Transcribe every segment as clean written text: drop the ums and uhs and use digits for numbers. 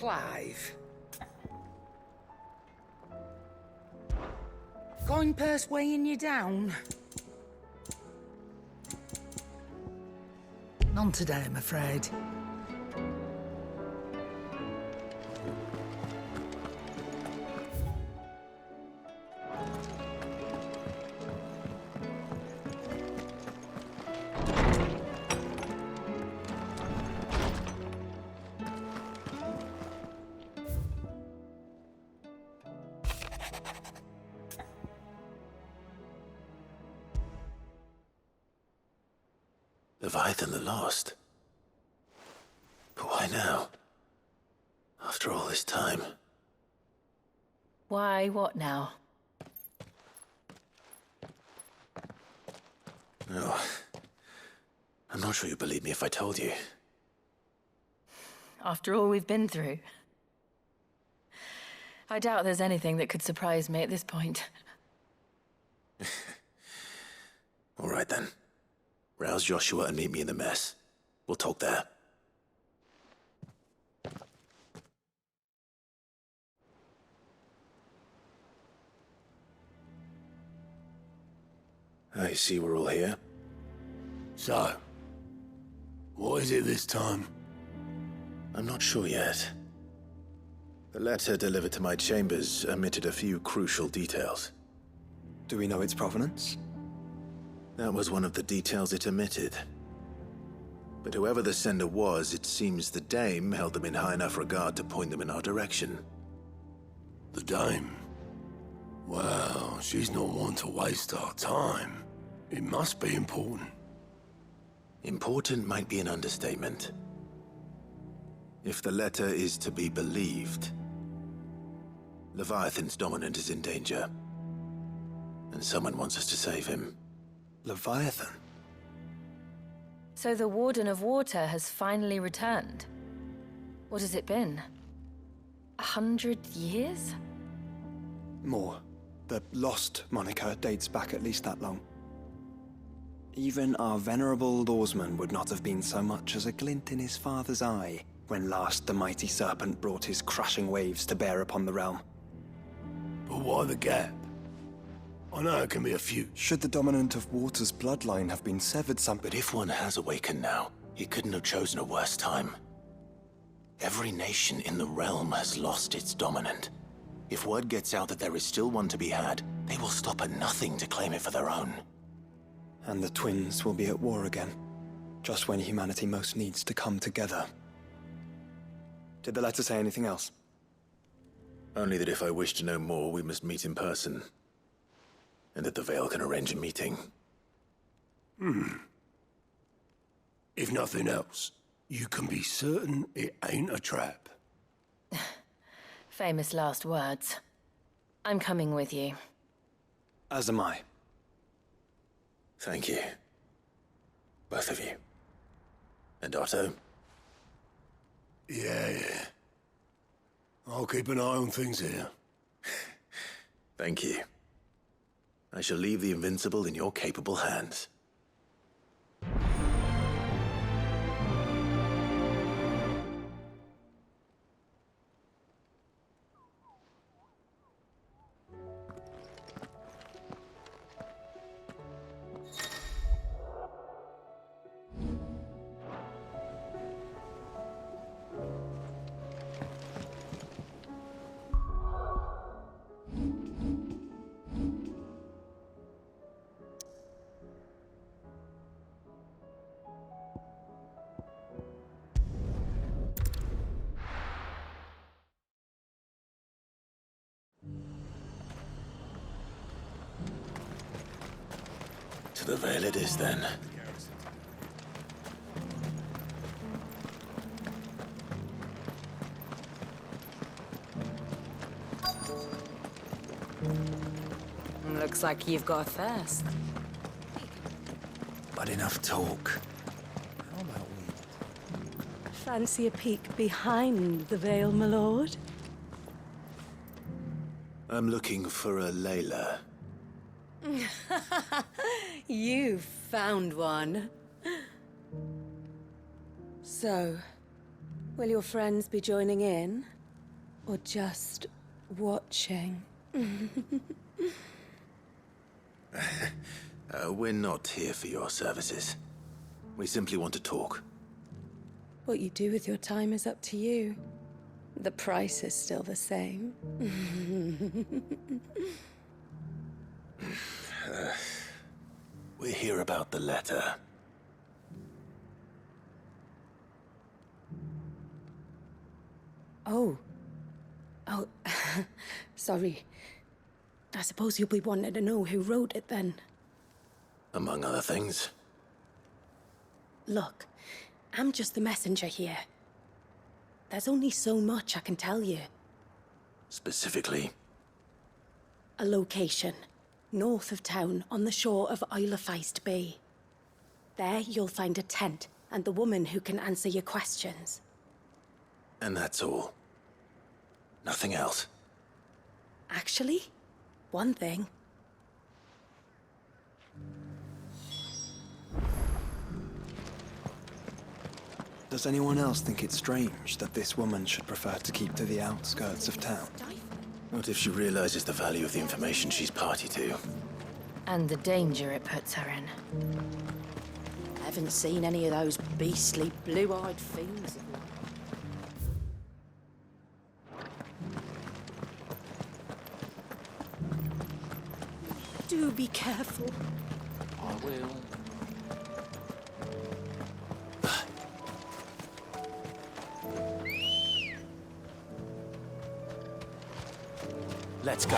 Clive. Coin purse weighing you down? None today, I'm afraid. Leviathan the Lost? But why now? After all this time? Why, what now? No. I'm not sure you'd believe me if I told you. After all we've been through. I doubt there's anything that could surprise me at this point. All right then. Rouse Joshua and meet me in the mess. We'll talk there. I see we're all here. So, what is it this time? I'm not sure yet. The letter delivered to my chambers omitted a few crucial details. Do we know its provenance? That was one of the details it omitted. But whoever the sender was, it seems the Dame held them in high enough regard to point them in our direction. The Dame? Well, she's not one to waste our time. It must be important. Important might be an understatement. If the letter is to be believed, Leviathan's dominant is in danger. And someone wants us to save him. Leviathan? So the Warden of Water has finally returned. What has it been? 100 years? More. The Lost moniker dates back at least that long. Even our venerable lawsman would not have been so much as a glint in his father's eye when last the mighty serpent brought his crushing waves to bear upon the realm. But why the gap? I know it can be a few. Should the dominant of Water's bloodline have been severed But if one has awakened now, he couldn't have chosen a worse time. Every nation in the realm has lost its dominant. If word gets out that there is still one to be had, they will stop at nothing to claim it for their own. And the twins will be at war again, just when humanity most needs to come together. Did the letter say anything else? Only that if I wish to know more, we must meet in person. And that the Veil can arrange a meeting. If nothing else, you can be certain it ain't a trap. Famous last words. I'm coming with you. As am I. Thank you. Both of you. And Otto? Yeah. I'll keep an eye on things here. Thank you. I shall leave the Invincible in your capable hands. To the Veil it is, then. Looks like you've got a thirst. But enough talk. Fancy a peek behind the veil, my lord? I'm looking for a Layla. You found one. So, Will your friends be joining in? Or just watching? We're not here for your services. We simply want to talk. What you do with your time is up to you. The price is still the same. We're here about the letter. Oh. Oh, sorry. I suppose you'll be wanting to know who wrote it then. Among other things. Look, I'm just the messenger here. There's only so much I can tell you. Specifically, A location, north of town, on the shore of Isle of Feist Bay. There you'll find a tent and the woman who can answer your questions. and that's all. Nothing else. Actually, one thing. Does anyone else think it's strange that this woman should prefer to keep to the outskirts of town? What if she realizes the value of the information she's party to? And the danger it puts her in. I haven't seen any of those beastly blue-eyed things. Do be careful. I will. Let's go.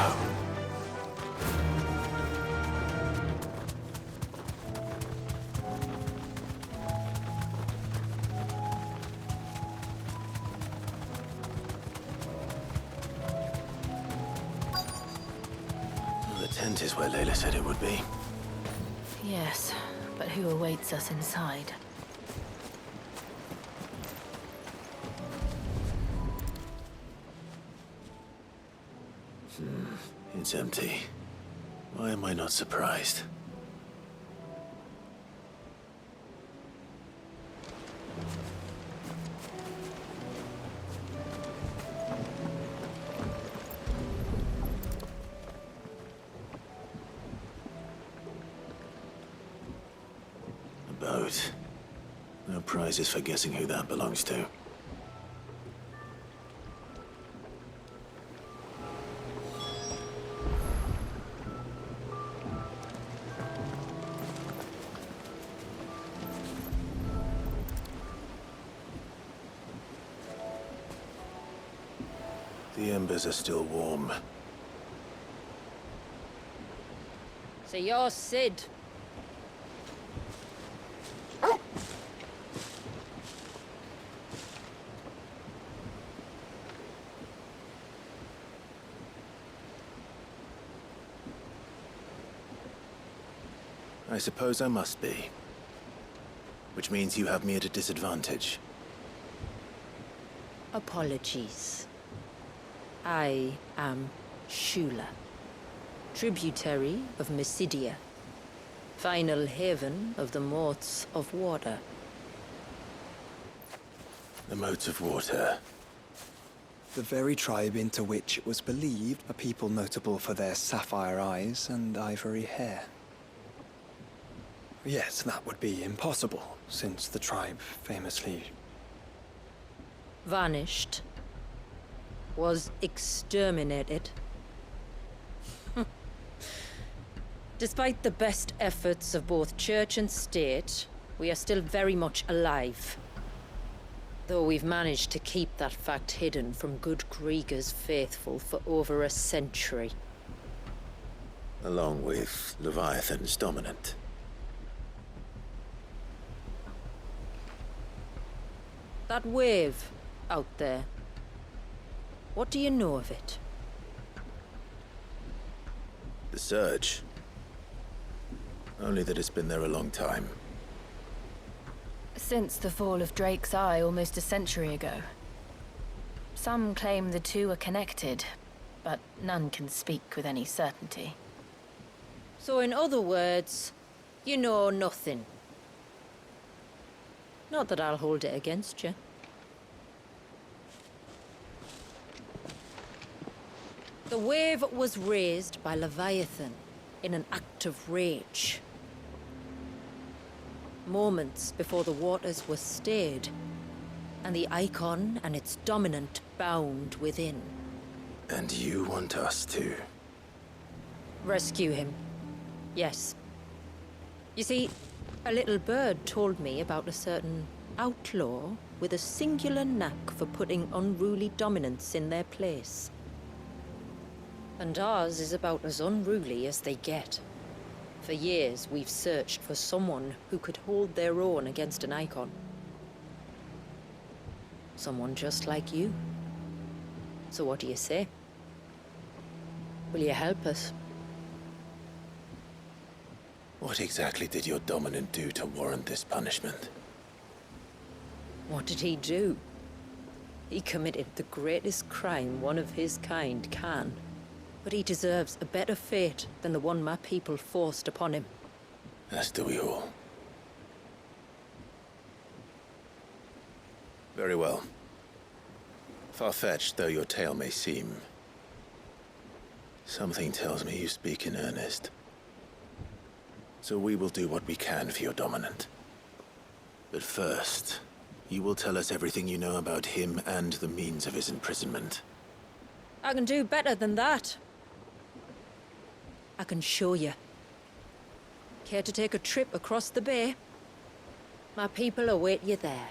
The tent is where Layla said it would be. Yes, but who awaits us inside? It's empty. Why am I not surprised? A boat. No prizes for guessing who that belongs to. The embers are still warm. So you're Sid. I suppose I must be. Which means you have me at a disadvantage. Apologies. I am Shula, tributary of Mysidia, final haven of the Motes of Water. The motes of water. The very tribe into which it was believed a people notable for their sapphire eyes and ivory hair. Yes, that would be impossible, since the tribe famously... Vanished. Was exterminated. Despite the best efforts of both church and state, we are still very much alive. Though we've managed to keep that fact hidden from good Krieger's faithful for over a century. Along with Leviathan's dominant. That wave out there. What do you know of it? The surge. Only that it's been there a long time. Since the fall of Drake's Eye almost a century ago. Some claim the two are connected, but none can speak with any certainty. So in other words, you know nothing. Not that I'll hold it against you. The wave was raised by Leviathan in an act of rage. Moments before the waters were stayed, and the icon and its dominant bound within. And you want us to? Rescue him. Yes. You see, a little bird told me about a certain outlaw with a singular knack for putting unruly dominants in their place. And ours is about as unruly as they get. For years, we've searched for someone who could hold their own against an icon. Someone just like you. So what do you say? Will you help us? What exactly did your dominant do to warrant this punishment? What did he do? He committed the greatest crime one of his kind can. But he deserves a better fate than the one my people forced upon him. As do we all. Very well. Far-fetched though your tale may seem, something tells me you speak in earnest. So we will do what we can for your dominant. But first, you will tell us everything you know about him and the means of his imprisonment. I can do better than that. I can show you. Care to take a trip across the bay? My people await you there.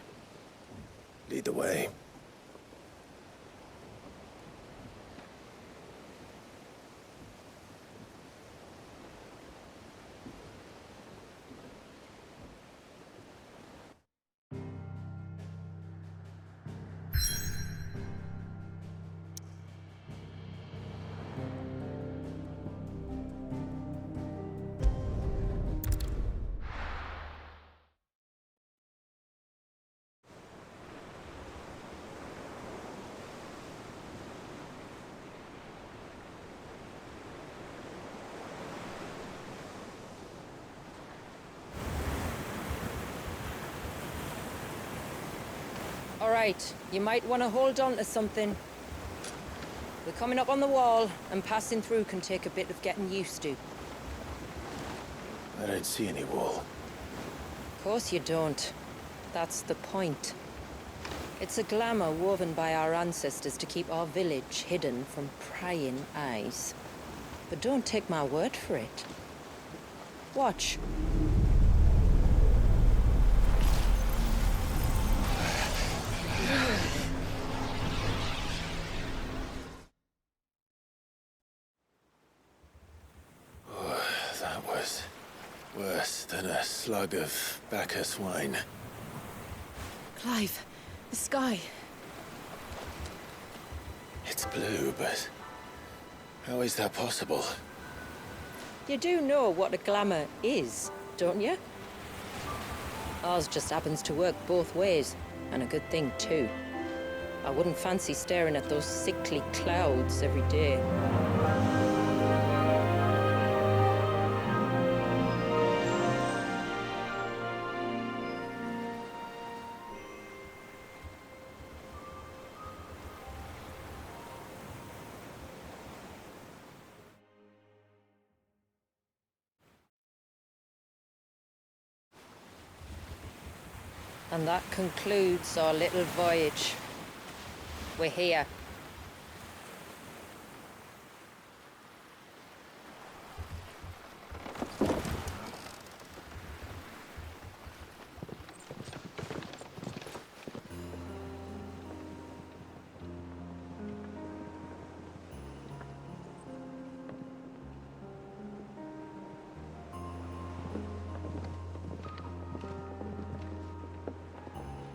Lead the way. All right, you might want to hold on to something. We're coming up on the wall, and passing through can take a bit of getting used to. I don't see any wall. Of course you don't. That's the point. It's a glamour woven by our ancestors to keep our village hidden from prying eyes. But don't take my word for it. Watch. That was worse than a slug of Bacchus wine. Clive, the sky. It's blue, but how is that possible? You do know what a glamour is, don't you? Ours just happens to work both ways, and a good thing too. I wouldn't fancy staring at those sickly clouds every day. And that concludes our little voyage. We're here.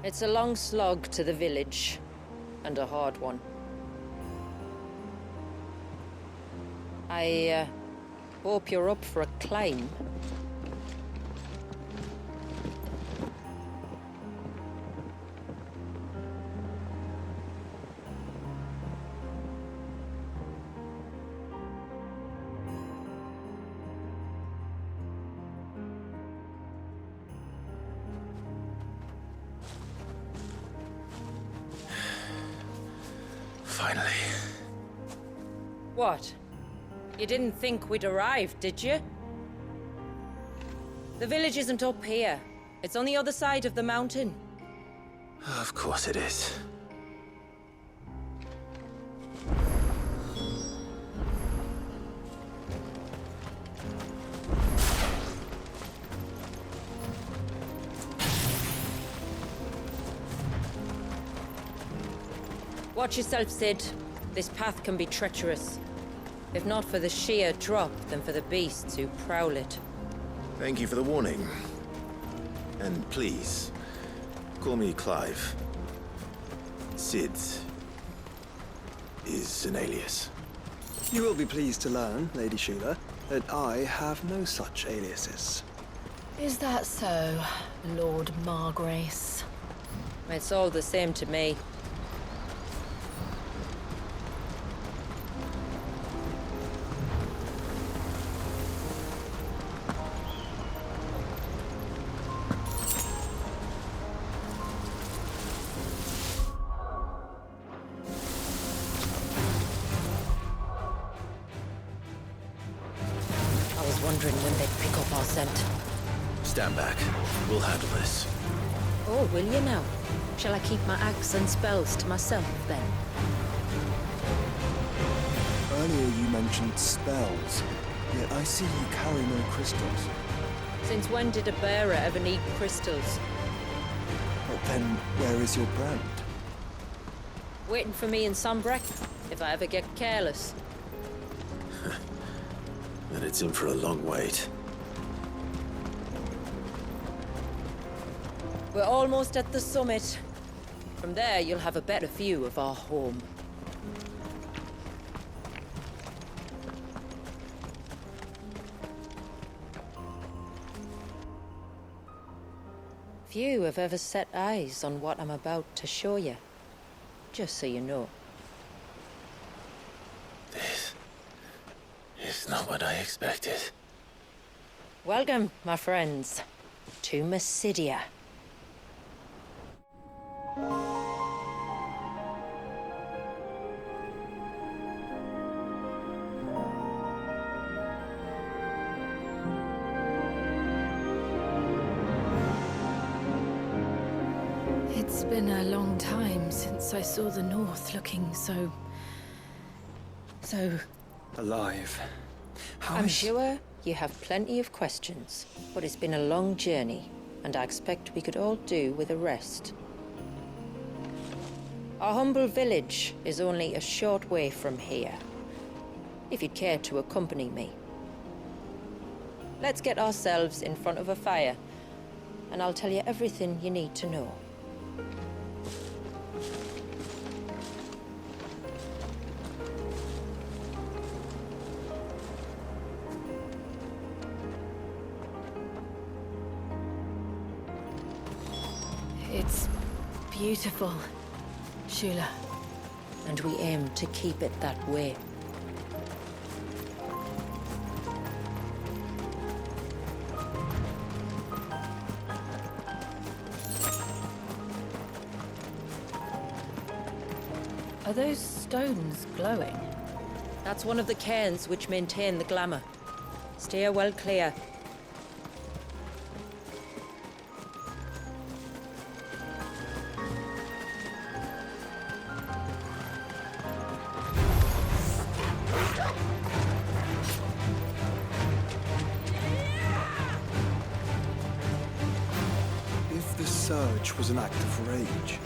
It's a long slog to the village, and a hard one. I hope you're up for a climb. Finally. What? You didn't think we'd arrived, did you? The village isn't up here. It's on the other side of the mountain. Of course it is. Watch yourself, Sid. This path can be treacherous. If not for the sheer drop, then for the beasts who prowl it. Thank you for the warning. And please, call me Clive. Sid is an alias. You will be pleased to learn, Lady Shula, that I have no such aliases. Is that so, Lord Margrace? It's all the same to me. I was wondering when they'd pick up our scent. Stand back. We'll handle this. Oh, will you now? Shall I keep my axe and spells to myself, then? Earlier you mentioned spells, yet I see you carry no crystals. Since when did a bearer ever need crystals? But then, where is your brand? Waiting for me in Sombrek, if I ever get careless. Then it's in for a long wait. We're almost at the summit. From there, you'll have a better view of our home. Few have ever set eyes on what I'm about to show you. Just so you know. This is not what I expected. Welcome, my friends, to Mysidia. It's been a long time since I saw the North looking so... Alive. How I'm is- sure you have plenty of questions, but it's been a long journey, and I expect we could all do with a rest. Our humble village is only a short way from here, if you'd care to accompany me. Let's get ourselves in front of a fire, and I'll tell you everything you need to know. It's beautiful, Shula. And we aim to keep it that way. Are those stones glowing? That's one of the cairns which maintain the glamour. Steer well clear. If the surge was an act of rage,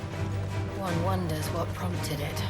One wonders what prompted it.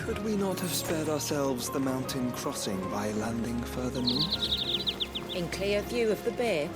Could we not have spared ourselves the mountain crossing by landing further north? In clear view of the bay?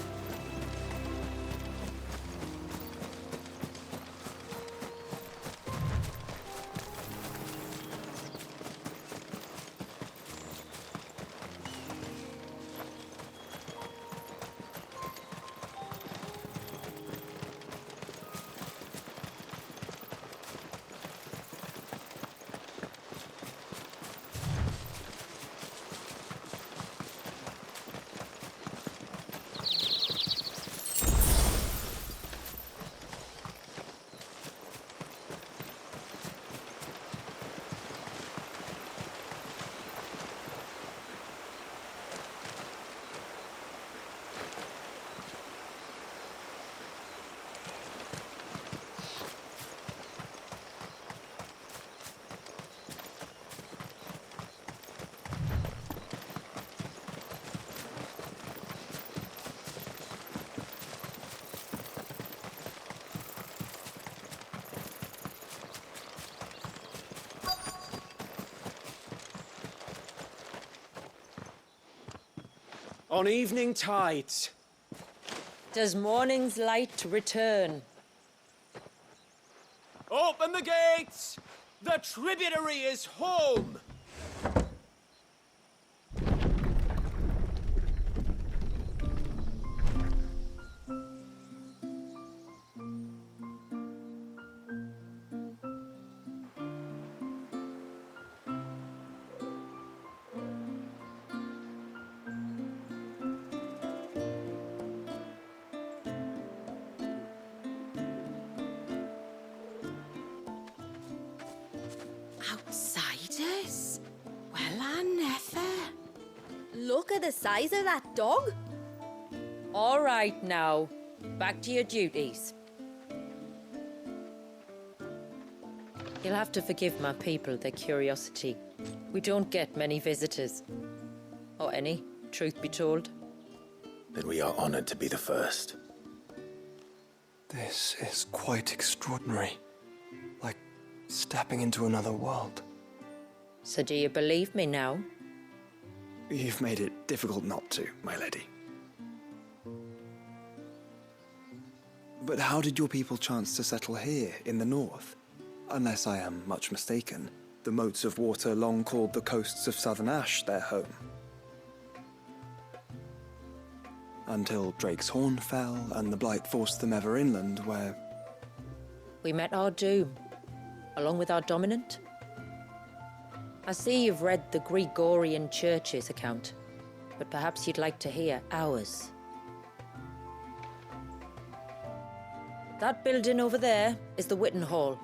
On evening tides. Does morning's light return? Open the gates! The tributary is home! Outsiders? Well, I never. Look at the size of that dog. All right now, back to your duties. You'll have to forgive my people their curiosity. We don't get many visitors. Or any, truth be told. Then we are honored to be the first. This is quite extraordinary. Like stepping into another world. So do you believe me now? You've made it difficult not to, my lady. But how did your people chance to settle here in the north? Unless I am much mistaken, the moats of water long called the coasts of southern Ash their home. Until Drake's Horn fell and the Blight forced them ever inland, where... We met our doom, along with our dominant. I see you've read the Gregorian Church's account, but perhaps you'd like to hear ours. That building over there is the Witten Hall.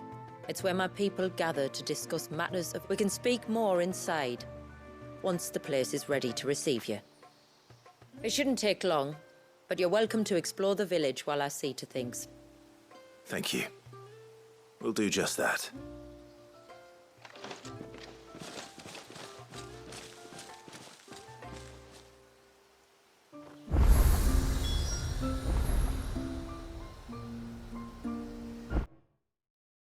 It's where my people gather to discuss matters of... We can speak more inside, once the place is ready to receive you. It shouldn't take long, but you're welcome to explore the village while I see to things. Thank you. We'll do just that.